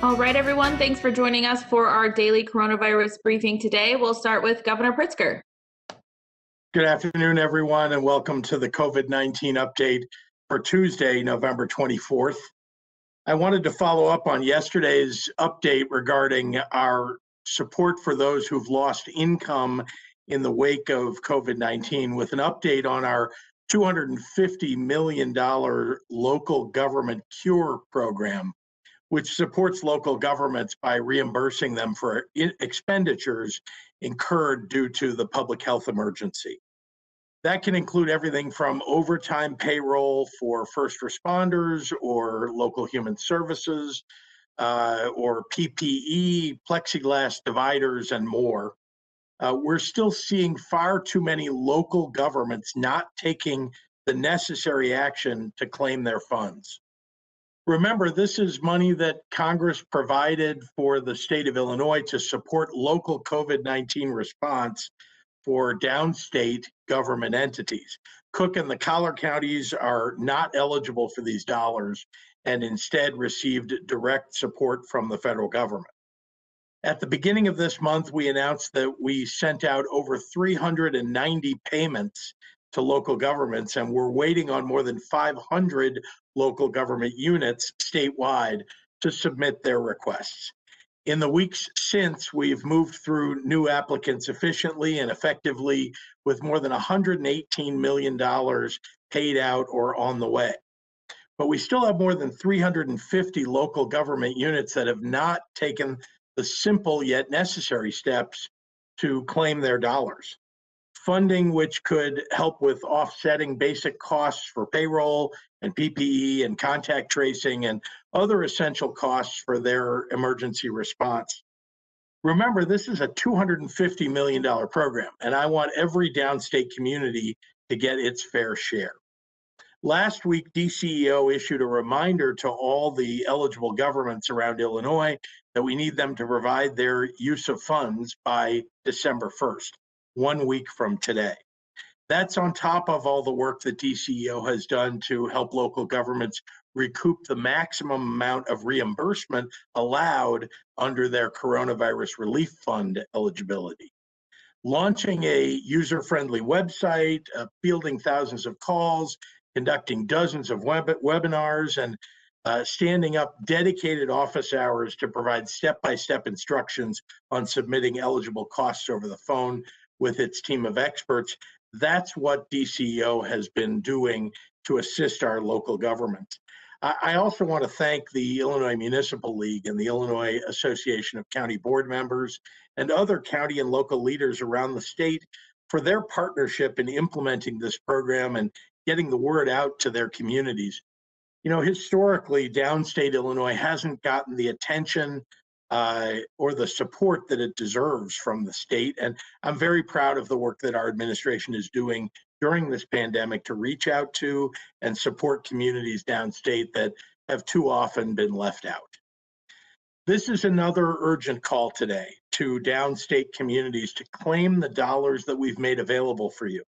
All right, everyone, thanks for joining us for our daily coronavirus briefing today. We'll start with Governor Pritzker. Good afternoon, everyone, and welcome to the COVID-19 update for Tuesday, November 24th. I wanted to follow up on yesterday's update regarding our support for those who've lost income in the wake of COVID-19 with an update on our $250 million local government cure program, which supports local governments by reimbursing them for expenditures incurred due to the public health emergency. That can include everything from overtime payroll for first responders or local human services, or PPE, plexiglass dividers, and more. We're still seeing far too many local governments not taking the necessary action to claim their funds. Remember, this is money that Congress provided for the state of Illinois to support local COVID-19 response for downstate government entities. Cook and the Collar counties are not eligible for these dollars and instead received direct support from the federal government. At the beginning of this month, we announced that we sent out over 390 payments to local governments, and we're waiting on more than 500 local government units statewide to submit their requests. In the weeks since, we've moved through new applicants efficiently and effectively with more than $118 million paid out or on the way. But we still have more than 350 local government units that have not taken the simple yet necessary steps to claim their dollars. Funding which could help with offsetting basic costs for payroll and PPE and contact tracing and other essential costs for their emergency response. Remember, this is a $250 million program, and I want every downstate community to get its fair share. Last week, DCEO issued a reminder to all the eligible governments around Illinois that we need them to provide their use of funds by December 1st. 1 week from today. That's on top of all the work that DCEO has done to help local governments recoup the maximum amount of reimbursement allowed under their coronavirus relief fund eligibility. Launching a user-friendly website, fielding thousands of calls, conducting dozens of webinars, and standing up dedicated office hours to provide step-by-step instructions on submitting eligible costs over the phone with its team of experts. That's what DCEO has been doing to assist our local government. I also want to thank the Illinois Municipal League and the Illinois Association of County Board Members and other county and local leaders around the state for their partnership in implementing this program and getting the word out to their communities. You know, historically, downstate Illinois hasn't gotten the attention or the support that it deserves from the state. And I'm very proud of the work that our administration is doing during this pandemic to reach out to and support communities downstate that have too often been left out. This is another urgent call today to downstate communities to claim the dollars that we've made available for you.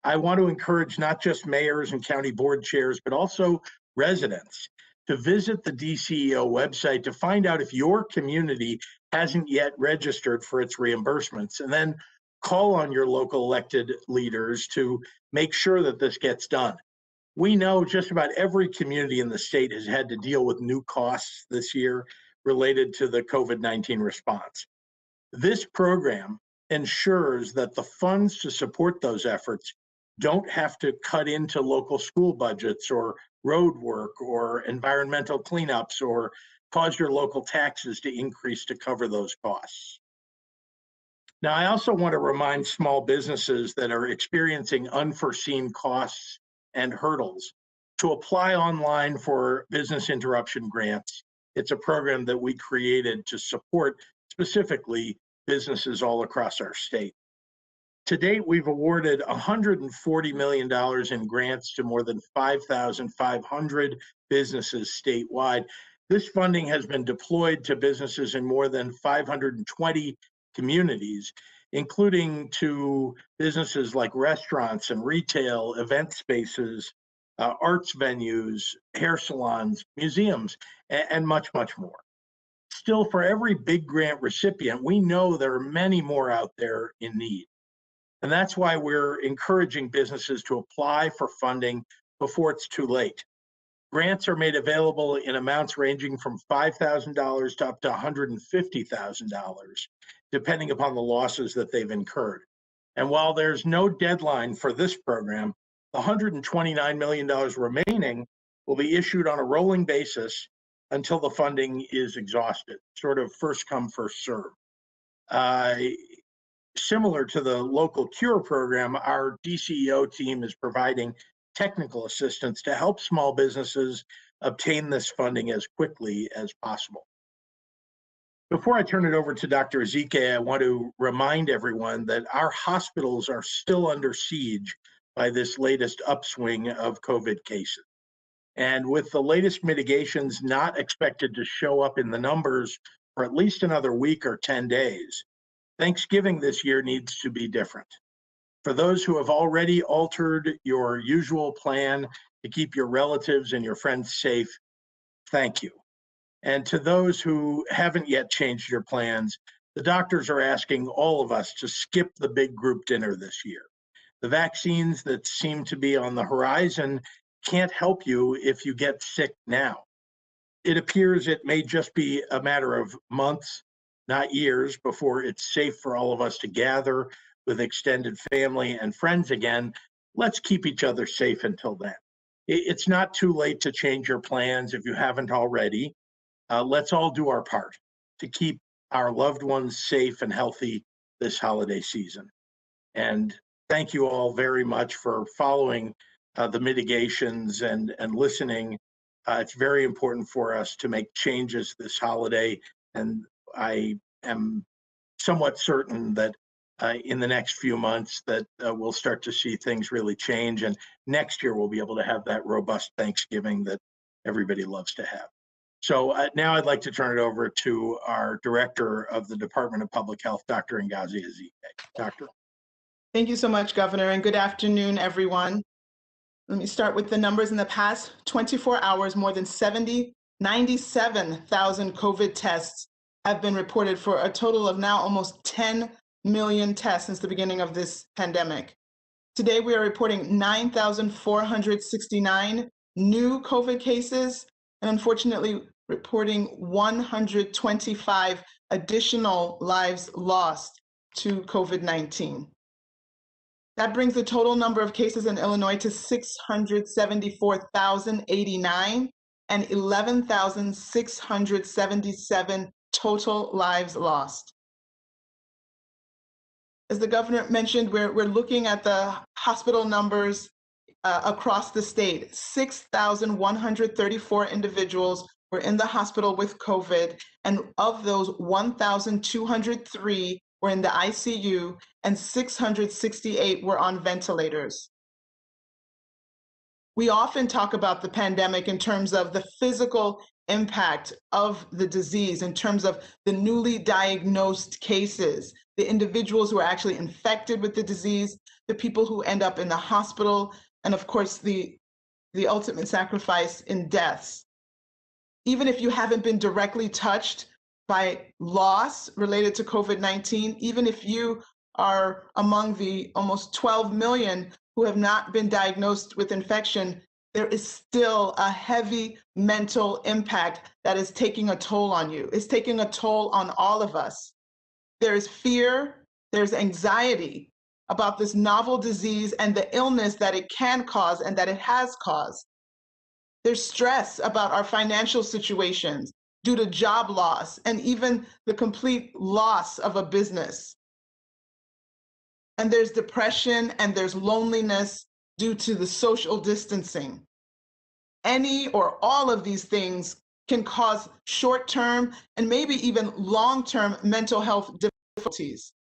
I want to encourage not just mayors and county board chairs, but also residents to visit the DCEO website to find out if your community hasn't yet registered for its reimbursements, and then call on your local elected leaders to make sure that this gets done. We know just about every community in the state has had to deal with new costs this year related to the COVID-19 response. This program ensures that the funds to support those efforts don't have to cut into local school budgets or road work or environmental cleanups or cause your local taxes to increase to cover those costs. Now, I also want to remind small businesses that are experiencing unforeseen costs and hurdles to apply online for business interruption grants. It's a program that we created to support specifically businesses all across our state. To date, we've awarded $140 million in grants to more than 5,500 businesses statewide. This funding has been deployed to businesses in more than 520 communities, including to businesses like restaurants and retail, event spaces, arts venues, hair salons, museums, and much, much more. still, for every big grant recipient, we know there are many more out there in need. And that's why we're encouraging businesses to apply for funding before it's too late. Grants are made available in amounts ranging from $5,000 to up to $150,000, depending upon the losses that they've incurred. And while there's no deadline for this program, the $129 million remaining will be issued on a rolling basis until the funding is exhausted, sort of first come, first serve. Similar to the local cure program, our DCEO team is providing technical assistance to help small businesses obtain this funding as quickly as possible. Before I turn it over to Dr. Ezike, I want to remind everyone that our hospitals are still under siege by this latest upswing of COVID cases. And with the latest mitigations not expected to show up in the numbers for at least another week or 10 days, Thanksgiving this year needs to be different. For those who have already altered your usual plan to keep your relatives and your friends safe, thank you. And to those who haven't yet changed your plans, the doctors are asking all of us to skip the big group dinner this year. The vaccines that seem to be on the horizon can't help you if you get sick now. It appears it may just be a matter of months, not years, before it's safe for all of us to gather with extended family and friends again. Let's keep each other safe until then. It's not too late to change your plans if you haven't already. Let's all do our part to keep our loved ones safe and healthy this holiday season. And thank you all very much for following the mitigations and listening. It's very important for us to make changes this holiday, and I am somewhat certain that in the next few months that we'll start to see things really change, and next year we'll be able to have that robust Thanksgiving that everybody loves to have. So now I'd like to turn it over to our Director of the Department of Public Health, Dr. Ngozi Ezike. Doctor. Thank you so much, Governor, and good afternoon, everyone. Let me start with the numbers. In the past 24 hours, more than 97,000 COVID tests have been reported, for a total of now almost 10 million tests since the beginning of this pandemic. Today, we are reporting 9,469 new COVID cases, and unfortunately, reporting 125 additional lives lost to COVID-19. That brings the total number of cases in Illinois to 674,089 and 11,677 total lives lost. As the governor mentioned, we're looking at the hospital numbers across the state. 6,134 individuals were in the hospital with COVID, and of those, 1,203 were in the ICU and 668 were on ventilators. We often talk about the pandemic in terms of the physical impact of the disease, in terms of the newly diagnosed cases, the individuals who are actually infected with the disease, the people who end up in the hospital, and of course, the ultimate sacrifice in deaths. Even if you haven't been directly touched by loss related to COVID-19, even if you are among the almost 12 million who have not been diagnosed with infection, there is still a heavy mental impact that is taking a toll on you. It's taking a toll on all of us. There is fear, there's anxiety about this novel disease and the illness that it can cause and that it has caused. There's stress about our financial situations due to job loss and even the complete loss of a business. And there's depression and there's loneliness due to the social distancing. Any or all of these things can cause short-term and maybe even long-term mental health difficulties.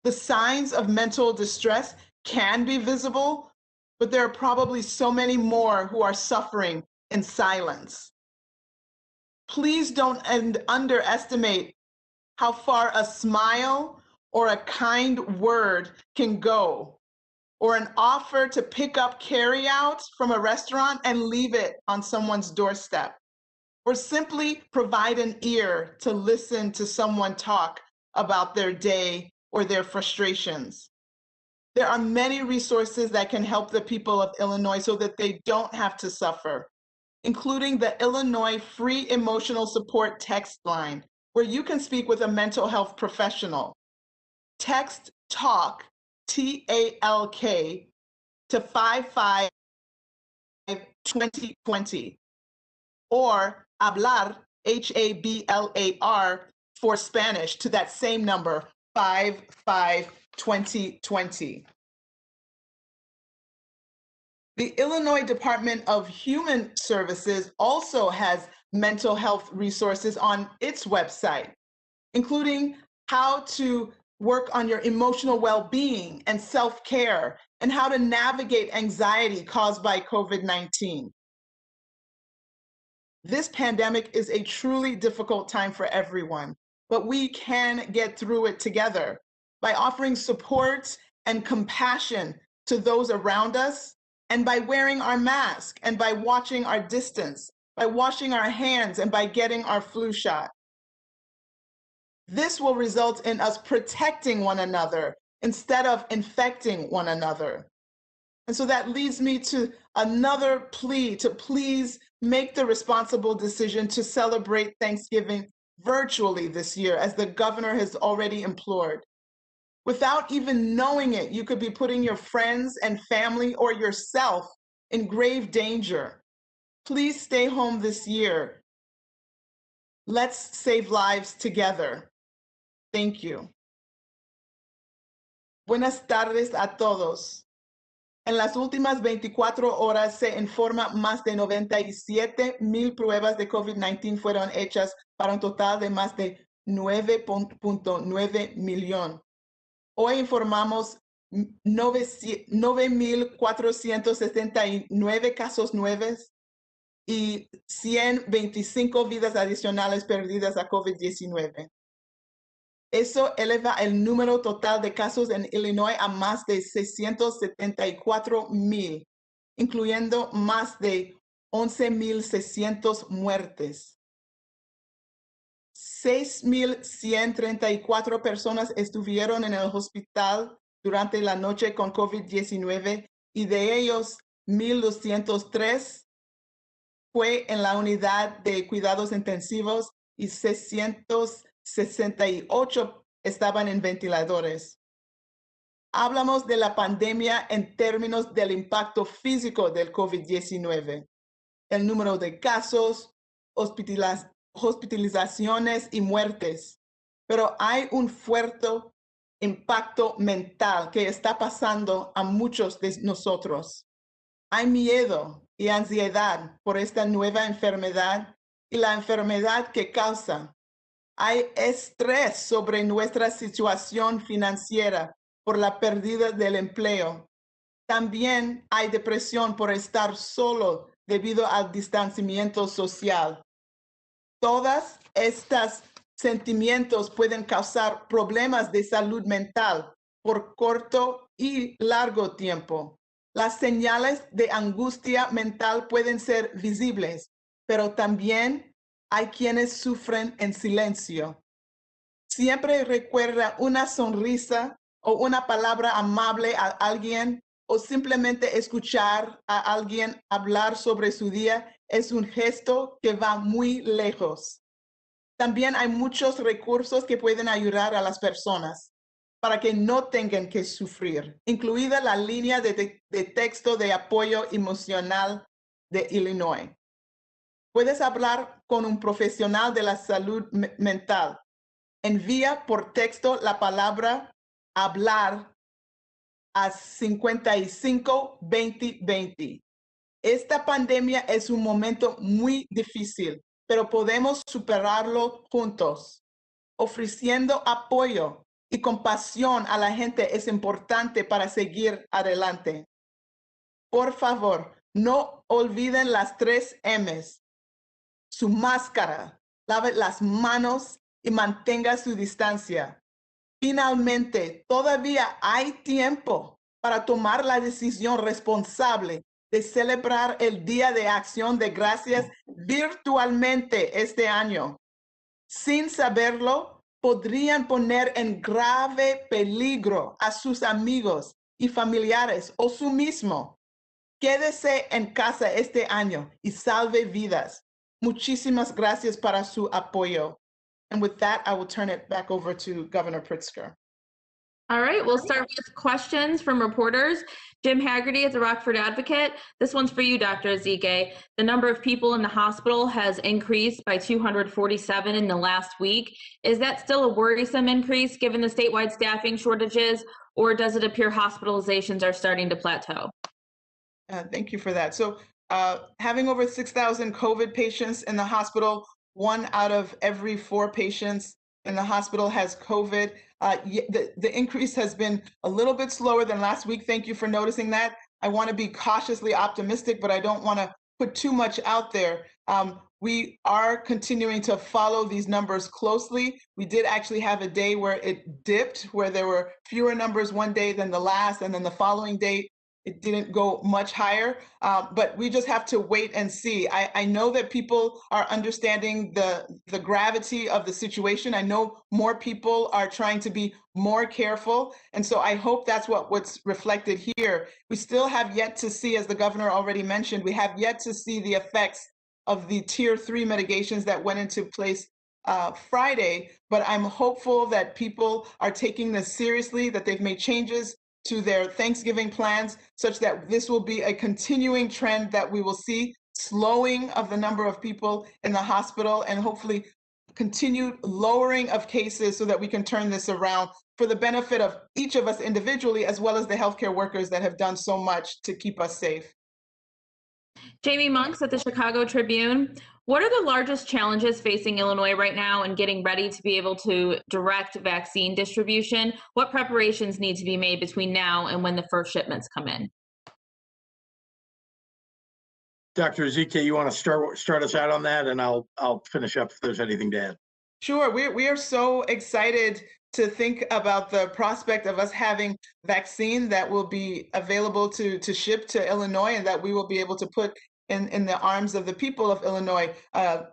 The signs of mental distress can be visible, but there are probably so many more who are suffering in silence. Please don't underestimate how far a smile or a kind word can go, or an offer to pick up carryout from a restaurant and leave it on someone's doorstep, or simply provide an ear to listen to someone talk about their day or their frustrations. There are many resources that can help the people of Illinois so that they don't have to suffer, including the Illinois Free Emotional Support text line, where you can speak with a mental health professional. Text TALK, T-A-L-K, to 552020, or hablar, H-A-B-L-A-R, for Spanish to that same number, 552020. The Illinois Department of Human Services also has mental health resources on its website, including how to work on your emotional well-being and self-care, and how to navigate anxiety caused by COVID-19. This pandemic is a truly difficult time for everyone, but we can get through it together by offering support and compassion to those around us, and by wearing our mask, and by watching our distance, by washing our hands, and by getting our flu shot. This will result in us protecting one another instead of infecting one another. And so that leads me to another plea to please make the responsible decision to celebrate Thanksgiving virtually this year, as the governor has already implored. Without even knowing it, you could be putting your friends and family or yourself in grave danger. Please stay home this year. Let's save lives together. Thank you. Buenas tardes a todos. En las últimas 24 horas se informa más de 97,000 pruebas de COVID-19 fueron hechas para un total de más de 9.9 millones. Hoy informamos 9,469 casos nuevos y 125 vidas adicionales perdidas a COVID-19. Eso eleva el número total de casos en Illinois a más de 674,000, incluyendo más de 11,600 muertes. 6,134 personas estuvieron en el hospital durante la noche con COVID-19 y de ellos 1,203 fue en la unidad de cuidados intensivos y 668 estaban en ventiladores. Hablamos de la pandemia en términos del impacto físico del COVID-19, el número de casos, hospitalizaciones y muertes, pero hay un fuerte impacto mental que está pasando a muchos de nosotros. Hay miedo y ansiedad por esta nueva enfermedad y la enfermedad que causa. Hay estrés sobre nuestra situación financiera por la pérdida del empleo. También hay depresión por estar solo debido al distanciamiento social. Todos estos sentimientos pueden causar problemas de salud mental por corto y largo tiempo. Las señales de angustia mental pueden ser visibles, pero también hay quienes sufren en silencio. Siempre recuerda una sonrisa o una palabra amable a alguien, o simplemente escuchar a alguien hablar sobre su día es un gesto que va muy lejos. También hay muchos recursos que pueden ayudar a las personas para que no tengan que sufrir, incluida la línea de texto de apoyo emocional de Illinois. Puedes hablar con un profesional de la salud mental. Envía por texto la palabra hablar a 552020. Esta pandemia es un momento muy difícil, pero podemos superarlo juntos. Ofreciendo apoyo y compasión a la gente es importante para seguir adelante. Por favor, no olviden las 3 M's. Su máscara, lave las manos y mantenga su distancia. Finalmente, todavía hay tiempo para tomar la decisión responsable de celebrar el Día de Acción de Gracias virtualmente este año. Sin saberlo, podrían poner en grave peligro a sus amigos y familiares o su mismo. Quédese en casa este año y salve vidas. Muchísimas gracias para su apoyo. And with that, I will turn it back over to Governor Pritzker. All right, we'll start with questions from reporters. Jim Haggerty at the Rockford Advocate. This one's for you, Dr. Ezike. The number of people in the hospital has increased by 247 in the last week. Is that still a worrisome increase given the statewide staffing shortages, or does it appear hospitalizations are starting to plateau? Thank you for that. So having over 6,000 COVID patients in the hospital, 1 out of every 4 patients in the hospital has COVID. The increase has been a little bit slower than last week. Thank you for noticing that. I want to be cautiously optimistic, but I don't want to put too much out there. We are continuing to follow these numbers closely. We did actually have a day where it dipped, where there were fewer numbers one day than the last, and then the following day, it didn't go much higher, but we just have to wait and see. I know that people are understanding the gravity of the situation. I know more people are trying to be more careful. And so I hope that's what's reflected here. We still have yet to see, as the governor already mentioned, we have yet to see the effects of the tier 3 mitigations that went into place Friday, but I'm hopeful that people are taking this seriously, that they've made changes to their Thanksgiving plans, such that this will be a continuing trend that we will see, slowing of the number of people in the hospital and hopefully continued lowering of cases so that we can turn this around for the benefit of each of us individually, as well as the healthcare workers that have done so much to keep us safe. Jamie Monks at the Chicago Tribune. What are the largest challenges facing Illinois right now in getting ready to be able to direct vaccine distribution? What preparations need to be made between now and when the first shipments come in? Dr. Ezike, you want to start us out on that, and I'll finish up if there's anything to add. Sure. We are so excited to think about the prospect of us having vaccine that will be available to ship to Illinois and that we will be able to put in the arms of the people of Illinois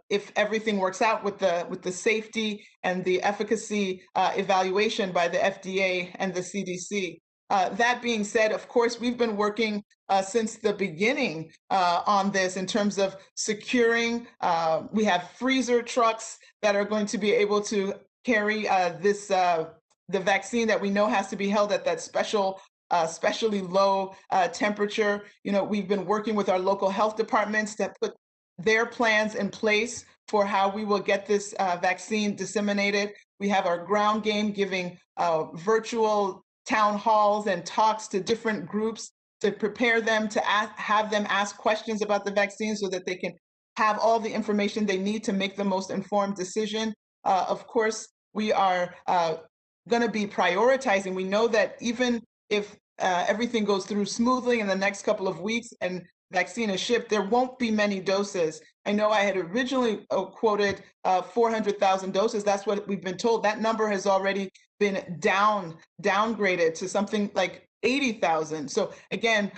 if everything works out with the safety and the efficacy evaluation by the FDA and the CDC. That being said, of course, we've been working since the beginning on this in terms of securing. We have freezer trucks that are going to be able to carry the vaccine that we know has to be held at that especially low temperature. You know, we've been working with our local health departments that put their plans in place for how we will get this vaccine disseminated. We have our ground game giving virtual town halls and talks to different groups to prepare them to have them ask questions about the vaccine so that they can have all the information they need to make the most informed decision. Of course, we are going to be prioritizing. We know that even if everything goes through smoothly in the next couple of weeks and vaccine is shipped, there won't be many doses. I know I had originally quoted 400,000 doses. That's what we've been told. That number has already been downgraded to something like 80,000. So again,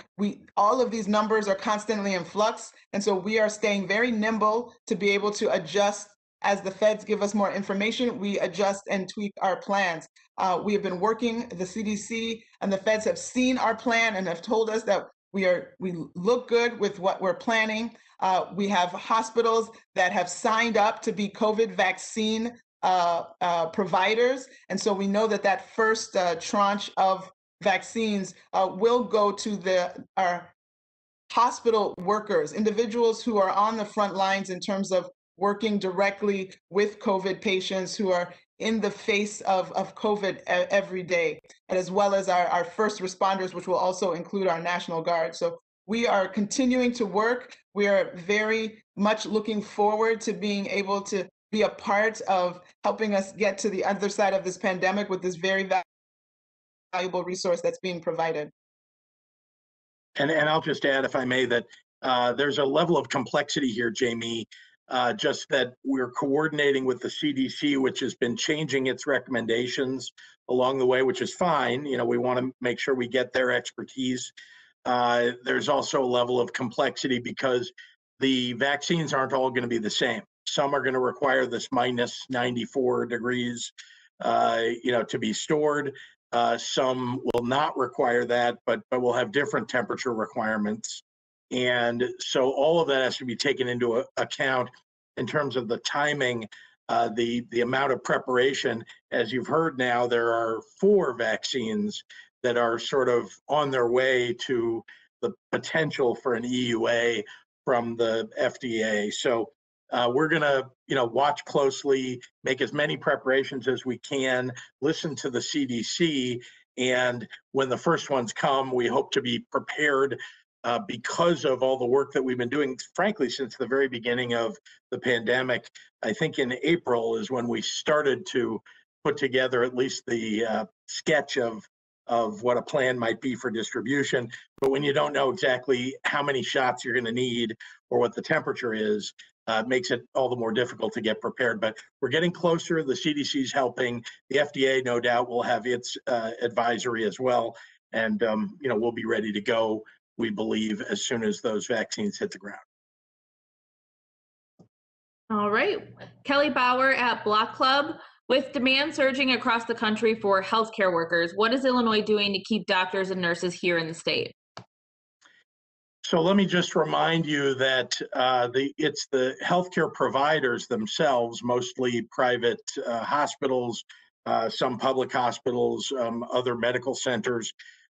all of these numbers are constantly in flux. And so we are staying very nimble to be able to adjust as the feds give us more information. We adjust and tweak our plans. We have been working, the CDC and the feds have seen our plan and have told us that we look good with what we're planning. We have hospitals that have signed up to be COVID vaccine providers. And so we know that first tranche of vaccines will go to our hospital workers, individuals who are on the front lines in terms of working directly with COVID patients who are in the face of COVID every day, and as well as our first responders, which will also include our National Guard. So we are continuing to work. We are very much looking forward to being able to be a part of helping us get to the other side of this pandemic with this very valuable resource that's being provided. And I'll just add, if I may, that there's a level of complexity here, Jamie, just that we're coordinating with the CDC, which has been changing its recommendations along the way, which is fine. You know, we want to make sure we get their expertise There's also a level of complexity because the vaccines aren't all going to be the same. Some are going to require this minus 94 degrees, to be stored. Some will not require that, but will have different temperature requirements. And so all of that has to be taken into account in terms of the timing, the amount of preparation. As you've heard now, there are 4 vaccines that are sort of on their way to the potential for an EUA from the FDA. So we're going to, watch closely, make as many preparations as we can, listen to the CDC, and when the first ones come, we hope to be prepared because of all the work that we've been doing, frankly, since the very beginning of the pandemic. I think in April is when we started to put together at least the sketch of what a plan might be for distribution. But when you don't know exactly how many shots you're going to need or what the temperature is, it makes it all the more difficult to get prepared. But we're getting closer. The CDC's helping. The FDA, no doubt, will have its advisory as well. And, we'll be ready to go, we believe, as soon as those vaccines hit the ground. All right. Kelly Bauer at Block Club. With demand surging across the country for healthcare workers, what is Illinois doing to keep doctors and nurses here in the state? So let me just remind you that it's the healthcare providers themselves, mostly private hospitals, some public hospitals, other medical centers,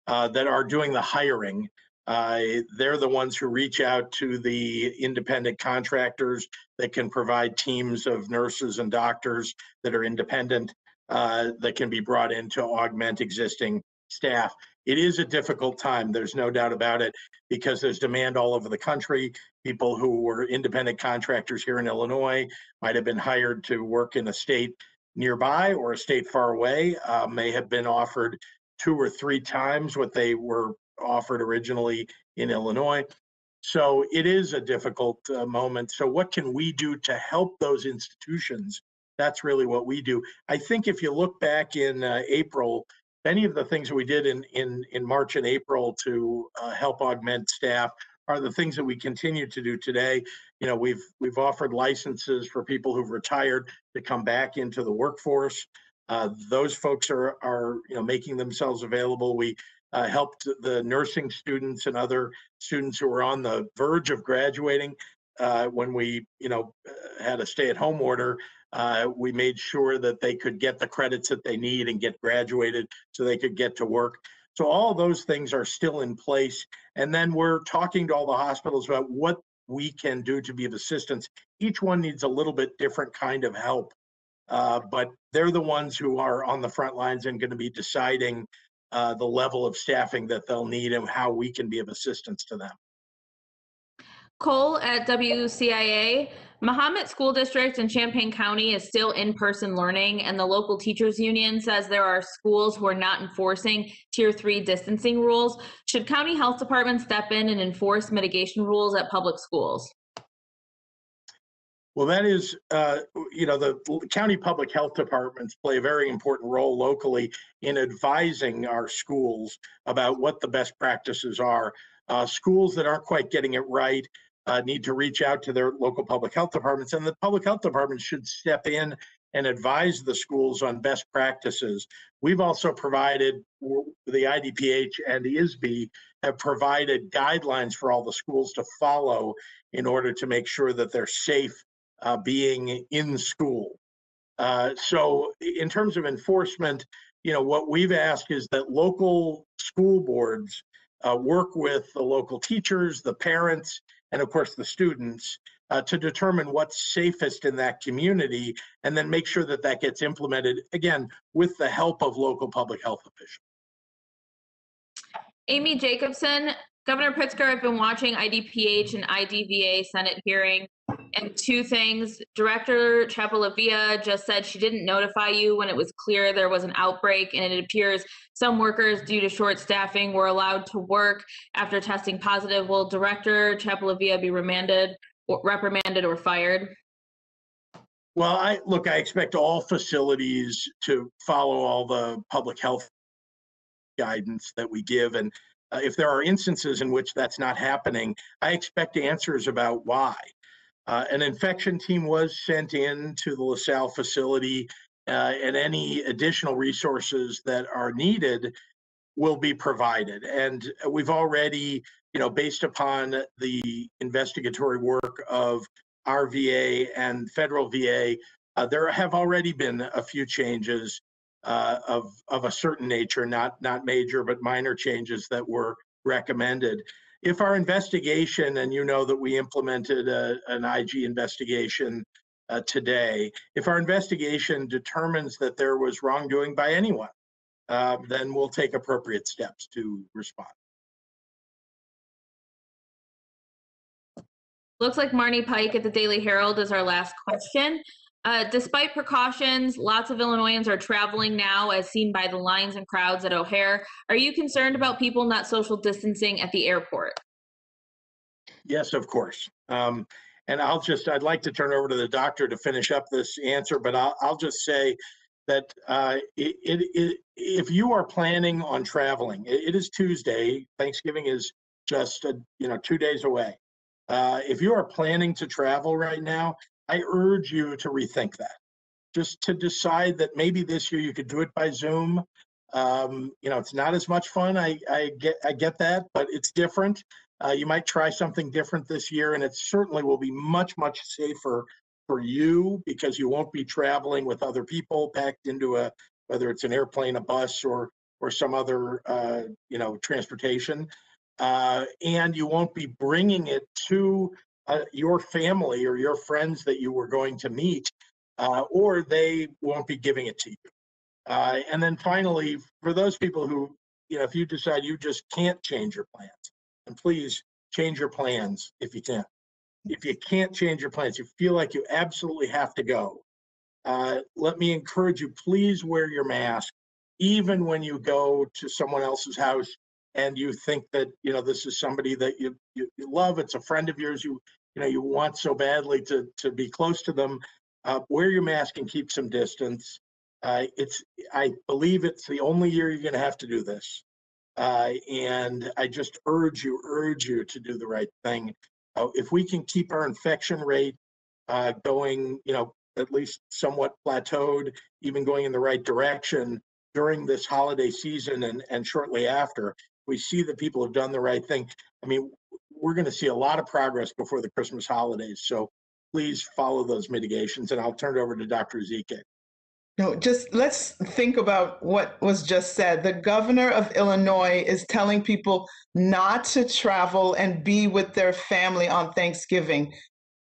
that are doing the hiring. They're the ones who reach out to the independent contractors that can provide teams of nurses and doctors that are independent, that can be brought in to augment existing staff. It is a difficult time, there's no doubt about it, because there's demand all over the country. People who were independent contractors here in Illinois might have been hired to work in a state nearby or a state far away, may have been offered 2 or 3 times what they were offered originally in Illinois. So it is a difficult moment. So what can we do to help those institutions? That's really what we do. I think if you look back in April, many of the things that we did in March and April to help augment staff are the things that we continue to do today. We've offered licenses for people who've retired to come back into the workforce. Those folks are making themselves available. We helped the nursing students and other students who were on the verge of graduating when we had a stay-at-home order. We made sure that they could get the credits that they need and get graduated so they could get to work. So all those things are still in place. And then we're talking to all the hospitals about what we can do to be of assistance. Each one needs a little bit different kind of help, but they're the ones who are on the front lines and going to be deciding the level of staffing that they'll need and how we can be of assistance to them. Cole at WCIA. Mahomet School District in Champaign County is still in-person learning, and the local teachers union says there are schools who are not enforcing Tier 3 distancing rules. Should county health departments step in and enforce mitigation rules at public schools? Well, that is, the county public health departments play a very important role locally in advising our schools about what the best practices are. Schools that aren't quite getting it right need to reach out to their local public health departments, and the public health departments should step in and advise the schools on best practices. We've also provided, the IDPH and the ISB have provided guidelines for all the schools to follow in order to make sure that they're safe being in school. So in terms of enforcement, what we've asked is that local school boards work with the local teachers, the parents, and of course the students to determine what's safest in that community, and then make sure that that gets implemented, again, with the help of local public health officials. Amy Jacobson, Governor Pritzker, I've been watching IDPH and IDVA Senate hearing, and 2 things. Director Chapalavia just said she didn't notify you when it was clear there was an outbreak, and it appears some workers, due to short staffing, were allowed to work after testing positive. Will Director Chapalavia be reprimanded or fired? Well, I expect all facilities to follow all the public health guidance that we give, and If there are instances in which that's not happening, I expect answers about why. An infection team was sent in to the LaSalle facility, and any additional resources that are needed will be provided. And we've already, based upon the investigatory work of our VA and federal VA, there have already been a few changes of a certain nature, not major, but minor changes that were recommended. If our investigation, and you know that we implemented an IG investigation today, if our investigation determines that there was wrongdoing by anyone, then we'll take appropriate steps to respond. Looks like Marnie Pike at the Daily Herald is our last question. Despite precautions, lots of Illinoisans are traveling now, as seen by the lines and crowds at O'Hare. Are you concerned about people not social distancing at the airport? Yes, of course. And I'd like to turn over to the doctor to finish up this answer, but I'll just say that if you are planning on traveling, it is Tuesday. Thanksgiving is just 2 days away. If you are planning to travel right now, I urge you to rethink that. Just to decide that maybe this year you could do it by Zoom. It's not as much fun. I get that, but it's different. You might try something different this year, and it certainly will be much safer for you, because you won't be traveling with other people packed into whether it's an airplane, a bus, or some other transportation, and you won't be bringing it to your family or your friends that you were going to meet, or they won't be giving it to you. And then finally, for those people who, if you decide you just can't change your plans, and please change your plans if you can. If you can't change your plans, you feel like you absolutely have to go, let me encourage you, please wear your mask, even when you go to someone else's house and you think that, this is somebody that you love, it's a friend of yours, you want so badly to be close to them. Wear your mask and keep some distance. I believe it's the only year you're going to have to do this. And I just urge you to do the right thing. If we can keep our infection rate going, at least somewhat plateaued, even going in the right direction during this holiday season and shortly after, we see that people have done the right thing. I mean, we're going to see a lot of progress before the Christmas holidays. So please follow those mitigations, and I'll turn it over to Dr. Zike. No, just let's think about what was just said. The governor of Illinois is telling people not to travel and be with their family on Thanksgiving.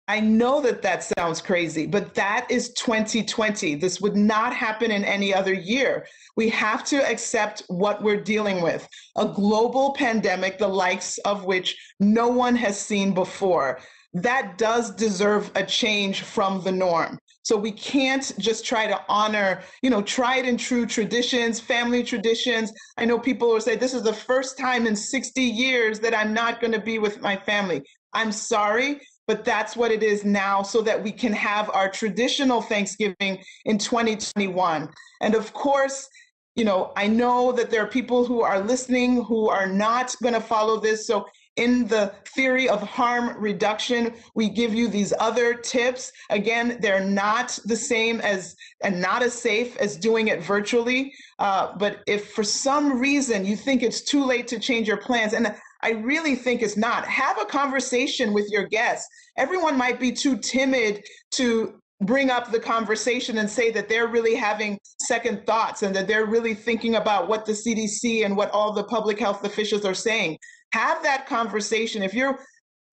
I know that sounds crazy, but that is 2020. This would not happen in any other year. We have to accept what we're dealing with, a global pandemic, the likes of which no one has seen before. That does deserve a change from the norm. So we can't just try to honor, tried and true traditions, family traditions. I know people will say, this is the first time in 60 years that I'm not going to be with my family. I'm sorry, but that's what it is now, so that we can have our traditional Thanksgiving in 2021. And of course, I know that there are people who are listening who are not going to follow this. So in the theory of harm reduction, we give you these other tips. Again, they're not the same as and not as safe as doing it virtually. But if for some reason you think it's too late to change your plans, and I really think it's not, have a conversation with your guests. Everyone might be too timid to bring up the conversation and say that they're really having second thoughts and that they're really thinking about what the CDC and what all the public health officials are saying. Have that conversation. If you're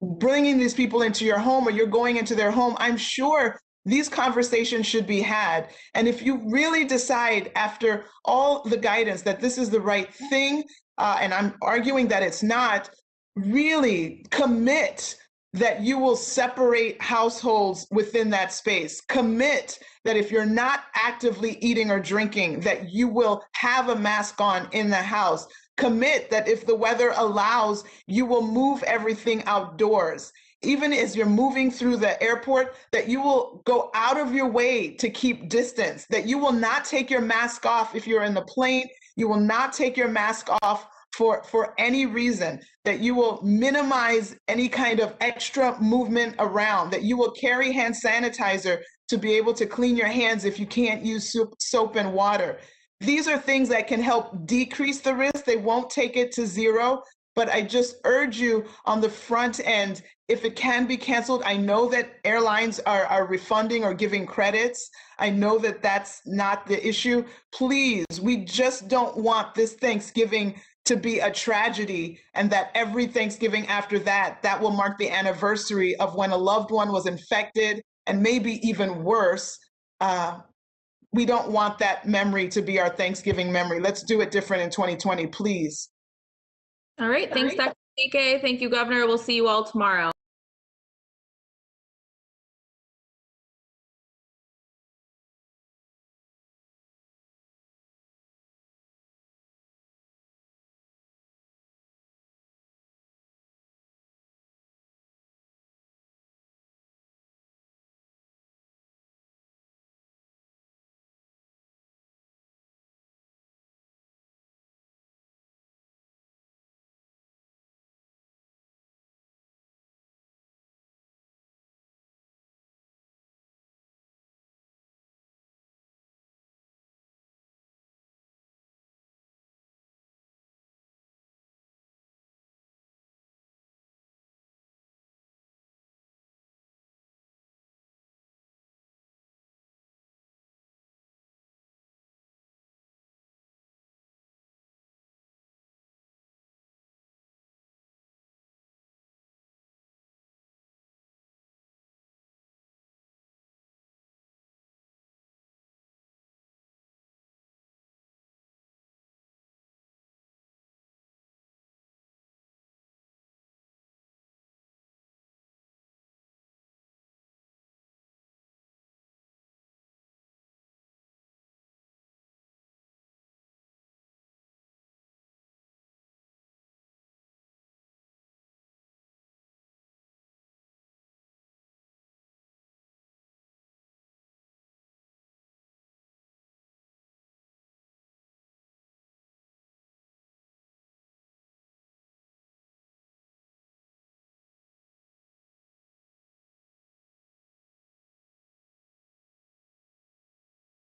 bringing these people into your home or you're going into their home, I'm sure these conversations should be had. And if you really decide after all the guidance that this is the right thing, and I'm arguing that it's not, really commit that you will separate households within that space. Commit that if you're not actively eating or drinking, that you will have a mask on in the house. Commit that if the weather allows, you will move everything outdoors. Even as you're moving through the airport, that you will go out of your way to keep distance, that you will not take your mask off if you're in the plane. You will not take your mask off for any reason, that you will minimize any kind of extra movement around, that you will carry hand sanitizer to be able to clean your hands if you can't use soap and water. These are things that can help decrease the risk. They won't take it to zero, but I just urge you on the front end, if it can be canceled, I know that airlines are refunding or giving credits. I know that that's not the issue. Please, we just don't want this Thanksgiving to be a tragedy, and that every Thanksgiving after that, that will mark the anniversary of when a loved one was infected, and maybe even worse. We don't want that memory to be our Thanksgiving memory. Let's do it different in 2020, please. All right, thanks, Dr. Zike. Thank you, Governor. We'll see you all tomorrow.